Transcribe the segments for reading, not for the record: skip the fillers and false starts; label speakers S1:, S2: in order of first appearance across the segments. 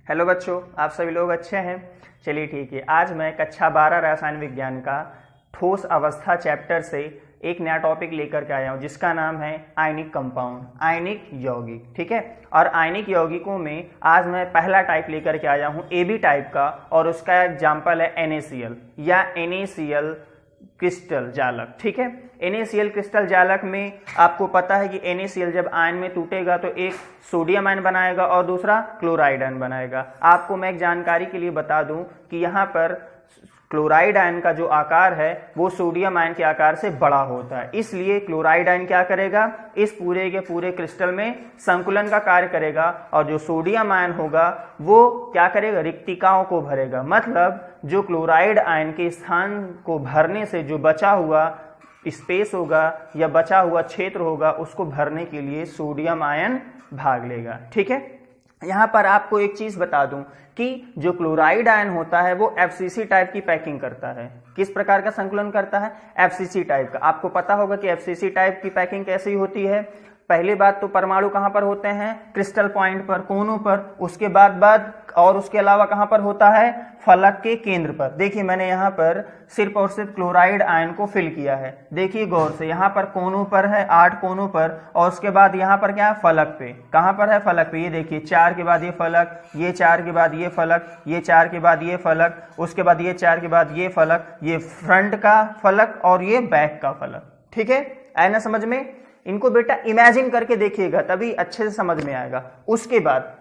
S1: Hello बच्चों, आप सभी लोग अच्छे हैं। चलिए ठीक है, आज मैं कक्षा 12 रसायन विज्ञान का ठोस अवस्था चैप्टर से एक नया टॉपिक लेकर के आया हूँ जिसका नाम है आयनिक कंपाउंड, आयनिक यौगिक। ठीक है, और आयनिक यौगिकों में आज मैं पहला टाइप लेकर के आया हूँ AB टाइप का, और उसका एग्जाम्पल है NaCl या NaCl क्रिस्टल जालक। ठीक है, NaCl क्रिस्टल जालक में आपको पता है कि NaCl जब आयन में टूटेगा तो एक सोडियम आयन बनाएगा और दूसरा क्लोराइड आयन बनाएगा। आपको मैं एक जानकारी के लिए बता दूं कि यहाँ पर क्लोराइड आयन का जो आकार है वो सोडियम आयन के आकार से बड़ा होता है, इसलिए क्लोराइड आयन क्या करेगा, इस पूरे के पूरे क्रिस्टल में संकुलन का कार्य करेगा, और जो सोडियम आयन होगा वो क्या करेगा, रिक्तिकाओं को भरेगा। मतलब जो क्लोराइड आयन के स्थान को भरने से जो बचा हुआ स्पेस होगा या बचा हुआ क्षेत्र होगा उसको भरने के लिए सोडियम आयन भाग लेगा। ठीक है, यहाँ पर आपको एक चीज बता दूं कि जो क्लोराइड आयन होता है वो FCC टाइप की पैकिंग करता है। किस प्रकार का संकुलन करता है? FCC टाइप का। आपको पता होगा कि FCC टाइप की पैकिंग कैसी होती है। पहली बात तो परमाणु कहां पर होते हैं, क्रिस्टल पॉइंट पर, कोनों पर। उसके बाद और उसके अलावा कहां पर होता है, फलक के केंद्र पर। देखिए मैंने यहाँ पर सिर्फ और सिर्फ क्लोराइड आयन को फिल किया है। देखिए गौर से, यहाँ पर कोनों पर है, 8 कोनों पर, और उसके बाद यहाँ पर क्या है, फलक पे। कहां पर है, फलक पे। ये देखिए 4 के बाद ये फलक, ये 4 के बाद ये फलक, ये 4 के बाद ये फलक, उसके बाद ये 4 के बाद ये फलक, ये फ्रंट का फलक और ये बैक का फलक। ठीक है, आया ना समझ में? इनको बेटा इमेजिन करके देखिएगा तभी अच्छे से समझ में आएगा। उसके बाद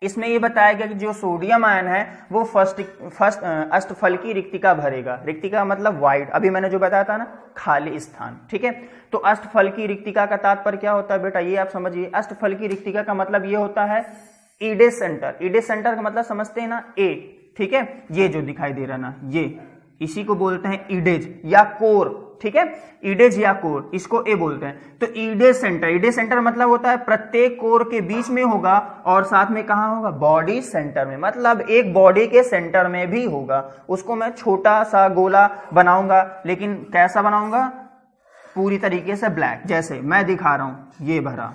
S1: इसमें ये बताया गया कि जो सोडियम आयन है वो फर्स्ट अष्टफलकी रिक्तिका भरेगा। रिक्तिका मतलब वाइड, अभी मैंने जो बताया था ना, खाली स्थान। ठीक है, तो अष्टफलकी रिक्तिका का तात्पर्य क्या होता है बेटा, ये आप समझिए। अष्टफलकी रिक्तिका का मतलब ये होता है ईडेज सेंटर। ईडेज सेंटर का मतलब समझते हैं ना, ए। ठीक है, ये जो दिखाई दे रहा ना, ये इसी को बोलते हैं ईडेज या कोर। ठीक है, ईडेज या कोर, इसको ए बोलते हैं। तो ईडेज सेंटर, ईडेज सेंटर मतलब होता है प्रत्येक कोर के बीच में होगा और साथ में कहां होगा, बॉडी सेंटर में। मतलब एक बॉडी के सेंटर में भी होगा। उसको मैं छोटा सा गोला बनाऊंगा, लेकिन कैसा बनाऊंगा, पूरी तरीके से ब्लैक, जैसे मैं दिखा रहा हूं, ये भरा,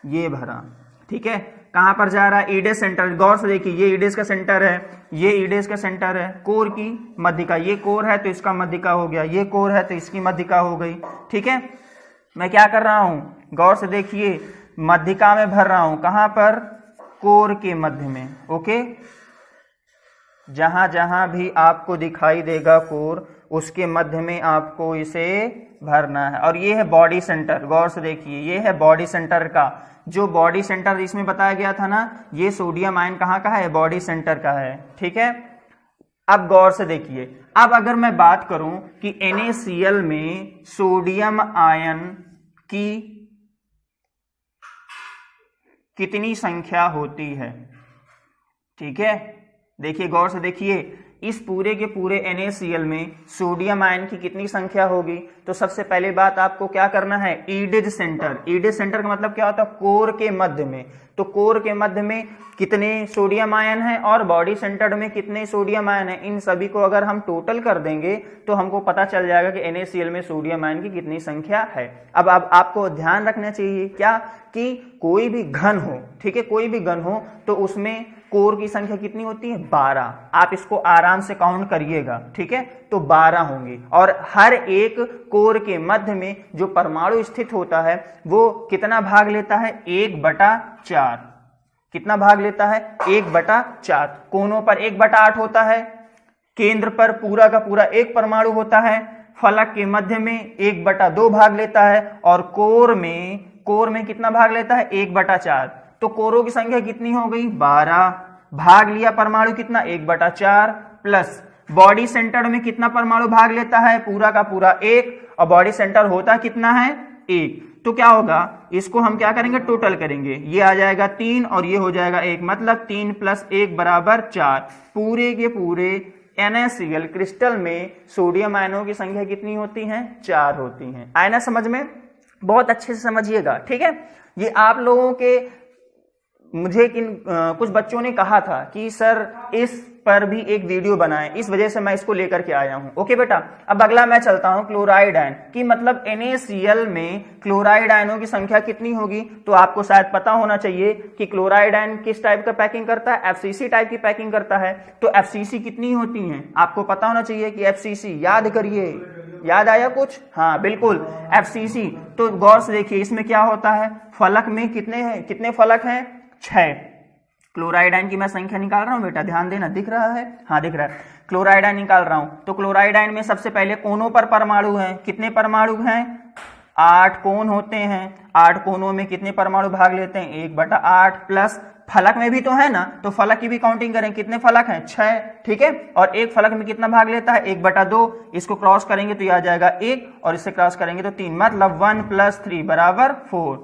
S1: ये भरा। ठीक है, कहां पर जा रहा है, ईडेज सेंटर। गौर से देखिए, ये ईडेज का सेंटर है, ये ईडेज का सेंटर है, कोर की मध्यिका। ये कोर है तो इसका मध्यिका हो गया, ये कोर है तो इसकी मध्यिका हो गई। ठीक है, मैं क्या कर रहा हूं, गौर से देखिए, मध्यिका में भर रहा हूं। कहां पर, कोर के मध्य में। ओके, जहां जहां भी आपको दिखाई देगा कोर, उसके मध्य में आपको इसे भरना है। और ये है बॉडी सेंटर। गौर से देखिए, ये है बॉडी सेंटर का, जो बॉडी सेंटर इसमें बताया गया था ना, ये सोडियम आयन कहाँ का है, बॉडी सेंटर का है। ठीक है, अब गौर से देखिए, अब अगर मैं बात करूं कि NaCl में सोडियम आयन की कितनी संख्या होती है। ठीक है, देखिए गौर से देखिए, इस पूरे के पूरे NaCl में सोडियम आयन की कितनी संख्या होगी। तो सबसे पहली बात आपको क्या करना है, ईडेज सेंटर। ईडेज सेंटर का मतलब क्या होता है, कोर के मध्य में। तो कोर के मध्य में कितने सोडियम आयन है और बॉडी सेंटर में कितने सोडियम आयन है, इन सभी को अगर हम टोटल कर देंगे तो हमको पता चल जाएगा कि NaCl में सोडियम आयन की कितनी संख्या है। अब आपको ध्यान रखना चाहिए क्या, कि कोई भी घन हो, ठीक है, कोई भी घन हो तो उसमें कोर की संख्या कितनी होती है, 12। आप इसको आराम से काउंट करिएगा। ठीक है, तो 12 होंगे, और हर एक कोर के मध्य में जो परमाणु स्थित होता है वो कितना भाग लेता है, 1/4। कितना भाग लेता है, 1/4। कोनों पर 1/8 होता है, केंद्र पर पूरा का पूरा एक परमाणु होता है, फलक के मध्य में 1/2 भाग लेता है, और कोर में कितना भाग लेता है, 1/4। तो कोरों की संख्या कितनी हो गई, 12। भाग लिया परमाणु कितना, 1/4, प्लस बॉडी सेंटर में कितना परमाणु भाग लेता है, पूरा का पूरा 1, और बॉडी सेंटर होता कितना है, 1। तो क्या होगा, इसको हम क्या करेंगे, टोटल करेंगे। ये आ जाएगा 3 और ये हो जाएगा 1, मतलब 3 + 1 = 4। पूरे के पूरे NaCl क्रिस्टल में सोडियम आयनों की संख्या कितनी होती है, 4 होती हैं। आया ना समझ में? बहुत अच्छे से समझिएगा। ठीक है, ये आप लोगों के, मुझे कुछ बच्चों ने कहा था कि सर इस पर भी एक वीडियो बनाएं, इस वजह से मैं इसको लेकर के आया हूं। ओके बेटा, अब अगला मैं चलता हूं क्लोराइड आयन की, मतलब NaCl में क्लोराइड आयनों की संख्या कितनी होगी। तो आपको शायद पता होना चाहिए कि क्लोराइड आयन किस टाइप का पैकिंग करता है, FCC टाइप की पैकिंग करता है। तो FCC कितनी होती है आपको पता होना चाहिए कि FCC, याद करिए, याद आया कुछ? हाँ बिल्कुल, FCC। तो गौर से देखिए इसमें क्या होता है, फलक में कितने फलक हैं? 6। क्लोराइड आयन की मैं संख्या निकाल रहा हूं बेटा, ध्यान देना, दिख रहा है? हाँ दिख रहा है। क्लोराइड आयन निकाल रहा हूं, तो क्लोराइड आयन में सबसे पहले कोनों पर परमाणु हैं। कितने परमाणु हैं? 8 कोन होते हैं। 8 कोनों में कितने परमाणु भाग लेते हैं? 1/8 प्लस फलक में भी तो है ना, तो फलक की भी काउंटिंग करें, कितने फलक हैं? 6, ठीक है। और एक फलक में कितना भाग लेता है? 1/2। इसको क्रॉस करेंगे तो यह आ जाएगा 1, और इससे क्रॉस करेंगे तो 3, मतलब 1 + 3 = 4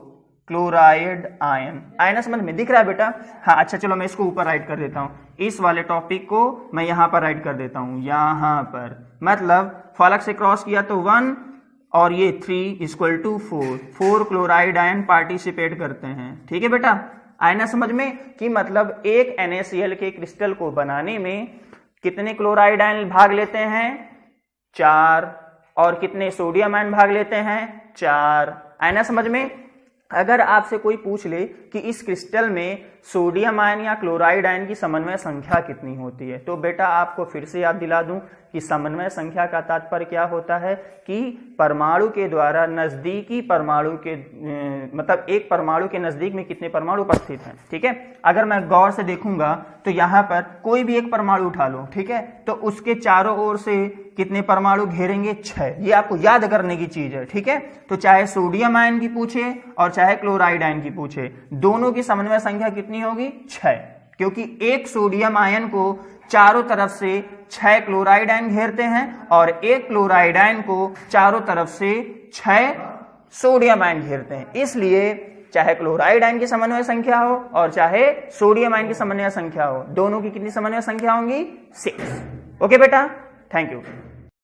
S1: क्लोराइड आयन। आयन समझ में दिख रहा है बेटा? हाँ अच्छा, चलो मैं इसको ऊपर राइट कर देता हूं, इस वाले टॉपिक को मैं यहां पर राइट कर देता हूं, यहां पर, मतलब फलक से क्रॉस किया तो 1 और ये 3 = 4 क्लोराइड आयन पार्टिसिपेट करते हैं। ठीक है बेटा, आयना समझ में कि मतलब एक NaCl के क्रिस्टल को बनाने में कितने क्लोराइड आयन भाग लेते हैं? 4। और कितने सोडियम आयन भाग लेते हैं? 4। आयना समझ में? अगर आपसे कोई पूछ ले कि इस क्रिस्टल में सोडियम आयन या क्लोराइड आयन की समन्वय संख्या कितनी होती है, तो बेटा आपको फिर से याद दिला दूं कि समन्वय संख्या का तात्पर्य क्या होता है कि परमाणु के द्वारा नजदीकी परमाणु के मतलब एक परमाणु के नजदीक में कितने परमाणु उपस्थित हैं। ठीक है, अगर मैं गौर से देखूंगा तो यहां पर कोई भी एक परमाणु उठा लो, ठीक है, तो उसके चारों ओर से कितने परमाणु घेरेंगे? 6। ये आपको याद करने की चीज है। ठीक है, तो चाहे सोडियम आयन की पूछे और चाहे क्लोराइड आयन की पूछे, दोनों की समन्वय संख्या कितनी होगी? 6, क्योंकि एक सोडियम आयन को चारों तरफ से 6 क्लोराइड आयन घेरते हैं और एक क्लोराइड आयन को चारों तरफ से 6 सोडियम आयन घेरते हैं। इसलिए चाहे क्लोराइड आयन की समन्वय संख्या हो और चाहे सोडियम आयन की समन्वय संख्या हो, दोनों की कितनी समन्वय संख्या होंगी? 6। ओके बेटा, थैंक यू।